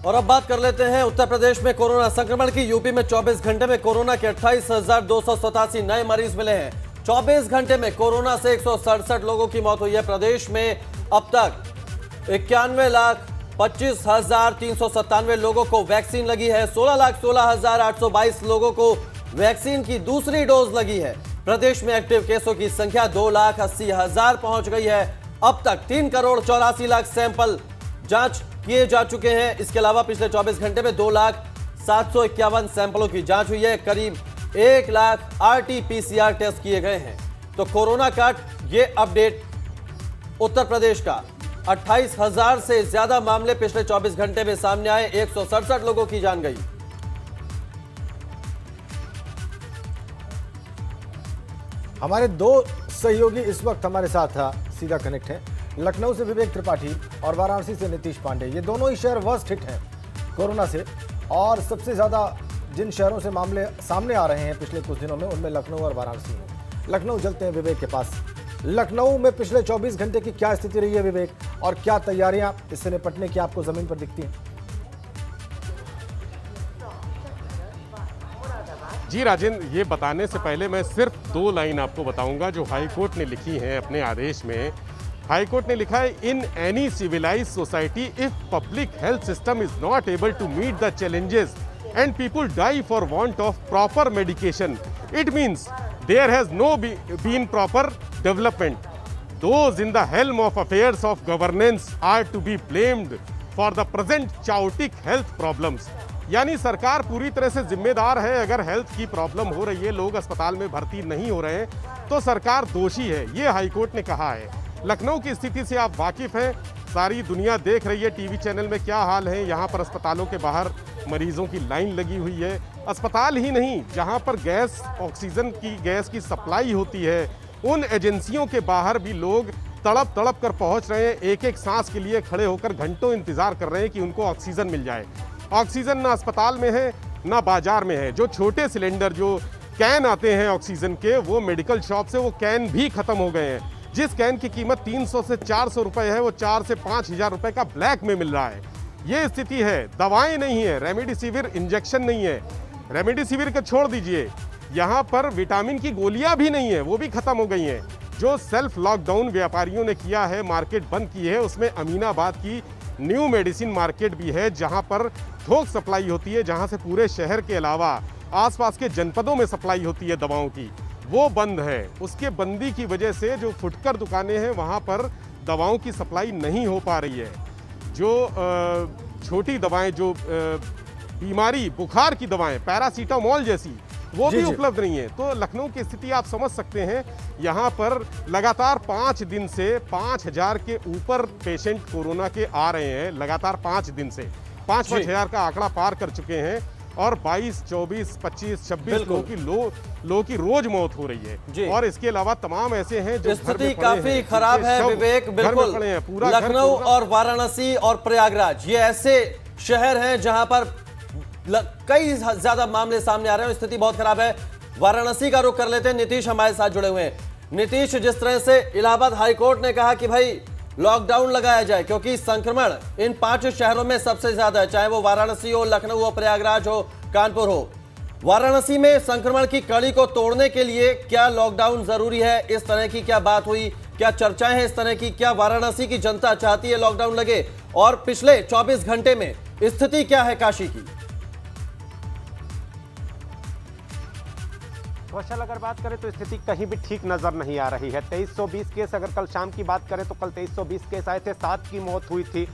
और अब बात कर लेते हैं उत्तर प्रदेश में कोरोना संक्रमण की। यूपी में 24 घंटे में कोरोना के 28,287 नए मरीज मिले हैं। 24 घंटे में कोरोना से 167 लोगों की मौत हुई है। प्रदेश में अब तक 91,25,397 लोगों को वैक्सीन लगी है। 16,16,822 लोगों को वैक्सीन की दूसरी डोज लगी है। प्रदेश में एक्टिव केसों की संख्या 2,80,000 पहुंच गई है। अब तक 3,84,00,000 सैंपल जांच किए जा चुके हैं। इसके अलावा पिछले 24 घंटे में 2,07,51 सैंपलों की जांच हुई है। करीब 1,00,000 RT-PCR टेस्ट किए गए हैं। तो कोरोना का ये अपडेट उत्तर प्रदेश का 28,000 से ज्यादा मामले पिछले 24 घंटे में सामने आए। 167 लोगों की जान गई। हमारे दो सहयोगी इस वक्त हमारे साथ सीधा कनेक्ट है। लखनऊ से विवेक त्रिपाठी और वाराणसी से नीतीश पांडे। ये दोनों ही शहर वर्स्ट हिट हैं कोरोना से, और सबसे ज़्यादा जिन शहरों से मामले सामने आ रहे हैं पिछले कुछ दिनों में, उनमें लखनऊ और वाराणसी हैं। लखनऊ चलते हैं विवेक के पास। लखनऊ में पिछले 24 घंटे की क्या स्थिति रही है विवेक, और क्या तैयारियां इससे निपटने की आपको ज़मीन पर दिखती हैं? जी राजेंद्र, ये बताने से पहले मैं सिर्फ 2 लाइन आपको बताऊंगा जो हाईकोर्ट ने लिखी हैं अपने आदेश में। हाईकोर्ट ने लिखा है, in any civilised society if public health system is not able to meet the challenges and people die for want of proper medication, it means there has no been proper development. Those in the helm of affairs of governance are to be blamed for the present chaotic health problems. यानी सरकार पूरी तरह से जिम्मेदार है। अगर health की problem हो रही है, लोग अस्पताल में भर्ती नहीं हो रहे हैं, तो सरकार दोषी है। ये हाईकोर्ट ने कहा है। लखनऊ की स्थिति से आप वाकिफ हैं, सारी दुनिया देख रही है टीवी चैनल में क्या हाल है। यहाँ पर अस्पतालों के बाहर मरीजों की लाइन लगी हुई है। अस्पताल ही नहीं, जहाँ पर गैस, ऑक्सीजन की गैस की सप्लाई होती है, उन एजेंसियों के बाहर भी लोग तड़प तड़प कर पहुँच रहे हैं। एक एक सांस के लिए खड़े होकर घंटों इंतजार कर रहे हैं कि उनको ऑक्सीजन मिल जाए। ऑक्सीजन ना अस्पताल में है ना बाजार में है। जो छोटे सिलेंडर, जो कैन आते हैं ऑक्सीजन के, वो मेडिकल शॉप से वो कैन भी खत्म हो गए हैं। जिस कैन की कीमत 300 से 400 रुपए है, वो 4 से 5,000 रुपए का ब्लैक में मिल रहा है। ये स्थिति है। दवाएं नहीं है, रेमडेसिविर इंजेक्शन नहीं है। रेमडेसिविर को छोड़ दीजिए, यहाँ पर विटामिन की गोलियां भी नहीं है, वो भी खत्म हो गई हैं। जो सेल्फ लॉकडाउन व्यापारियों ने किया है, मार्केट बंद की है, उसमें अमीनाबाद की न्यू मेडिसिन मार्केट भी है, जहाँ पर थोक सप्लाई होती है, जहाँ से पूरे शहर के अलावा आसपास के जनपदों में सप्लाई होती है दवाओं की, वो बंद है। उसके बंदी की वजह से जो फुटकर दुकानें हैं, वहाँ पर दवाओं की सप्लाई नहीं हो पा रही है। जो छोटी दवाएं, जो बीमारी, बुखार की दवाएं, पैरासीटामोल जैसी, वो भी उपलब्ध नहीं है। तो लखनऊ की स्थिति आप समझ सकते हैं। यहाँ पर लगातार 5 दिन से 5,000 के ऊपर पेशेंट कोरोना के आ रहे हैं। लगातार 5 दिन से 5,000 का आंकड़ा पार कर चुके हैं, और 22, 24, 25, 26 लोगों की रोज मौत हो रही है। और इसके अलावा तमाम ऐसे हैं जो स्थिति काफी खराब है विवेक। बिल्कुल, लखनऊ और वाराणसी और प्रयागराज ये ऐसे शहर हैं जहां पर कई ज्यादा मामले सामने आ रहे हैं। स्थिति बहुत खराब है। वाराणसी का रुख कर लेते हैं। नीतीश हमारे साथ जुड़े हुए हैं। नीतीश, जिस तरह से इलाहाबाद हाईकोर्ट ने कहा कि भाई लॉकडाउन लगाया जाए, क्योंकि संक्रमण इन 5 शहरों में सबसे ज्यादा है, चाहे वो वाराणसी हो, लखनऊ हो, प्रयागराज हो, कानपुर हो। वाराणसी में संक्रमण की कड़ी को तोड़ने के लिए क्या लॉकडाउन जरूरी है? इस तरह की क्या बात हुई, क्या चर्चाएं हैं इस तरह की? क्या वाराणसी की जनता चाहती है लॉकडाउन लगे? और पिछले 24 घंटे में स्थिति क्या है काशी की? कौशल, अगर बात करें तो स्थिति कहीं भी ठीक नजर नहीं आ रही है। 2320 केस, अगर कल शाम की बात करें तो कल 2320 केस आए थे, 7 की मौत हुई थी,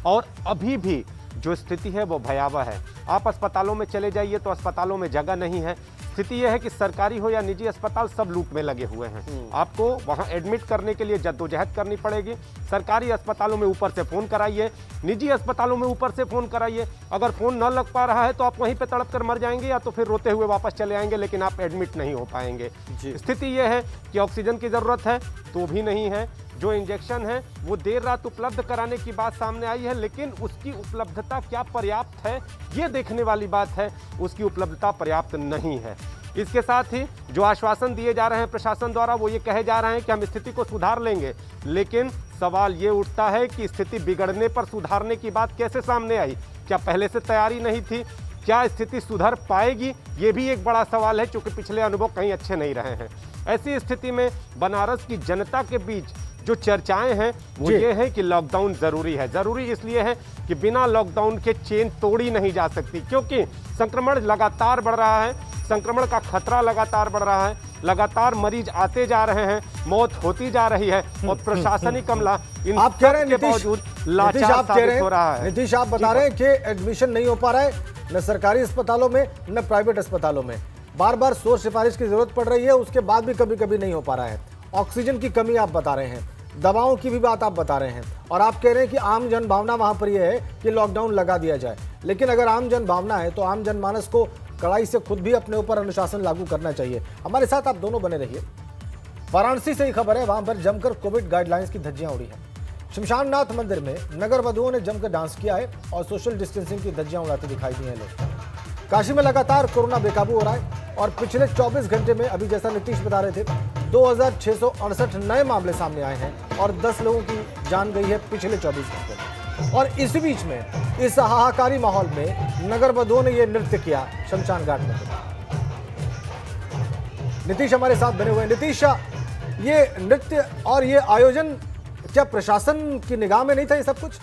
और अभी भी जो स्थिति है वो भयावह है। आप अस्पतालों में चले जाइए तो अस्पतालों में जगह नहीं है। स्थिति यह है कि सरकारी हो या निजी अस्पताल, सब लूट में लगे हुए हैं। आपको वहां एडमिट करने के लिए जद्दोजहद करनी पड़ेगी। सरकारी अस्पतालों में ऊपर से फ़ोन कराइए, निजी अस्पतालों में ऊपर से फ़ोन कराइए। अगर फ़ोन न लग पा रहा है तो आप वहीं पे तड़प कर मर जाएंगे, या तो फिर रोते हुए वापस चले आएंगे, लेकिन आप एडमिट नहीं हो पाएंगे। स्थिति यह है कि ऑक्सीजन की ज़रूरत है तो भी नहीं है। जो इंजेक्शन है वो देर रात उपलब्ध कराने की बात सामने आई है, लेकिन उसकी उपलब्धता क्या पर्याप्त है, ये देखने वाली बात है। उसकी उपलब्धता पर्याप्त नहीं है। इसके साथ ही जो आश्वासन दिए जा रहे हैं प्रशासन द्वारा, वो ये कहे जा रहे हैं कि हम स्थिति को सुधार लेंगे, लेकिन सवाल ये उठता है कि स्थिति बिगड़ने पर सुधारने की बात कैसे सामने आई? क्या पहले से तैयारी नहीं थी? क्या स्थिति सुधर पाएगी? ये भी एक बड़ा सवाल है, क्योंकि पिछले अनुभव कहीं अच्छे नहीं रहे हैं। ऐसी स्थिति में बनारस की जनता के बीच जो चर्चाएं हैं वो ये है कि लॉकडाउन ज़रूरी है। ज़रूरी इसलिए है कि बिना लॉकडाउन के चेन तोड़ी नहीं जा सकती, क्योंकि संक्रमण लगातार बढ़ रहा है, संक्रमण का खतरा लगातार बढ़ रहा है, लगातार मरीज आते जा रहे हैं, मौत होती जा रही है और प्रशासनिक अमला इन आप कह रहे हैं के बावजूद लाचार साबित हो रहा है। नीतीश, आप बता रहे हैं कि एडमिशन नहीं हो पा रहा है न सरकारी अस्पतालों में न प्राइवेट अस्पतालों में, बार बार सोच सिफारिश की जरूरत पड़ रही है, उसके बाद भी कभी कभी नहीं हो पा रहा है। ऑक्सीजन की कमी आप बता रहे हैं, दवाओं की भी बात आप बता रहे हैं, और आप कह रहे हैं कि आम जन भावना वहां पर यह है कि लॉकडाउन लगा दिया जाए। लेकिन अगर आम जन भावना है तो आम जनमानस को कड़ाई से खुद भी अपने ऊपर अनुशासन लागू करना चाहिए। हमारे साथ आप दोनों बने रहिए। वाराणसी से ही खबर है, वहां पर जमकर कोविड गाइडलाइंस की धज्जियां उड़ी हैं। शमशान नाथ मंदिर में नगर वधुओं ने जमकर डांस किया है और सोशल डिस्टेंसिंग की धज्जियां उड़ाते दिखाई दिए हैं लोग। काशी में लगातार कोरोना बेकाबू हो रहा है और पिछले 24 घंटे में, अभी जैसा नीतीश बता रहे थे, 2668 नए मामले सामने आए हैं और 10 लोगों की जान गई है पिछले 24 घंटे में। और इसी बीच में, इस हाहाकारी माहौल में नगर वधुओं ने यह नृत्य किया शमशान घाट में। नीतीश हमारे साथ बने हुए हैं। नीतीश, ये नृत्य और ये आयोजन क्या प्रशासन की निगाह में नहीं था ये सब कुछ?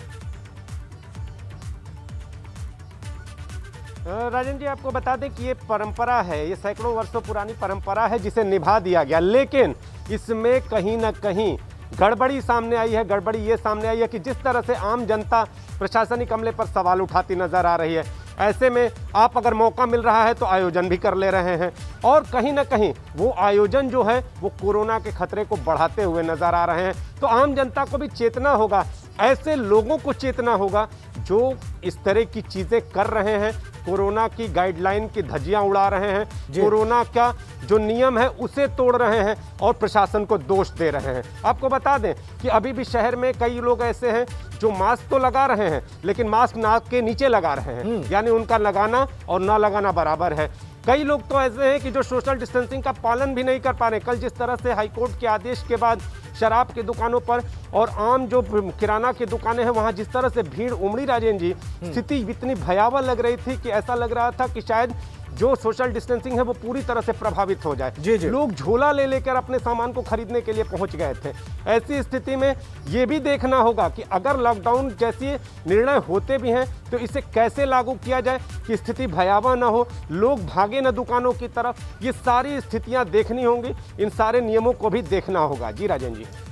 राजन जी, आपको बता दें कि ये परंपरा है, ये सैकड़ों वर्षों पुरानी परंपरा है जिसे निभा दिया गया, लेकिन इसमें कहीं ना कहीं गड़बड़ी सामने आई है। गड़बड़ी ये सामने आई है कि जिस तरह से आम जनता प्रशासनिक अमले पर सवाल उठाती नजर आ रही है, ऐसे में आप अगर मौका मिल रहा है तो आयोजन भी कर ले रहे हैं और कहीं ना कहीं वो आयोजन जो है वो कोरोना के खतरे को बढ़ाते हुए नजर आ रहे हैं। तो आम जनता को भी चेतना होगा, ऐसे लोगों को चेतना होगा जो इस तरह की चीज़ें कर रहे हैं, कोरोना की गाइडलाइन की धज्जियां उड़ा रहे हैं, कोरोना का जो नियम है उसे तोड़ रहे हैं और प्रशासन को दोष दे रहे हैं। आपको बता दें कि अभी भी शहर में कई लोग ऐसे हैं जो मास्क तो लगा रहे हैं, लेकिन मास्क नाक के नीचे लगा रहे हैं, यानी उनका लगाना और ना लगाना बराबर है। कई लोग तो ऐसे हैं कि जो सोशल डिस्टेंसिंग का पालन भी नहीं कर पा रहे। कल जिस तरह से हाईकोर्ट के आदेश के बाद शराब की दुकानों पर और आम जो किराना की दुकानें हैं वहां जिस तरह से भीड़ उमड़ी, राजेंद्र जी, स्थिति इतनी भयावह लग रही थी कि ऐसा लग रहा था कि शायद जो सोशल डिस्टेंसिंग है वो पूरी तरह से प्रभावित हो जाए। जी। लोग झोला ले लेकर अपने सामान को खरीदने के लिए पहुंच गए थे। ऐसी स्थिति में ये भी देखना होगा कि अगर लॉकडाउन जैसे निर्णय होते भी हैं तो इसे कैसे लागू किया जाए कि स्थिति भयावह ना हो, लोग भागे न दुकानों की तरफ। ये सारी स्थितियां देखनी होंगी, इन सारे नियमों को भी देखना होगा। जी राजेंद्र जी।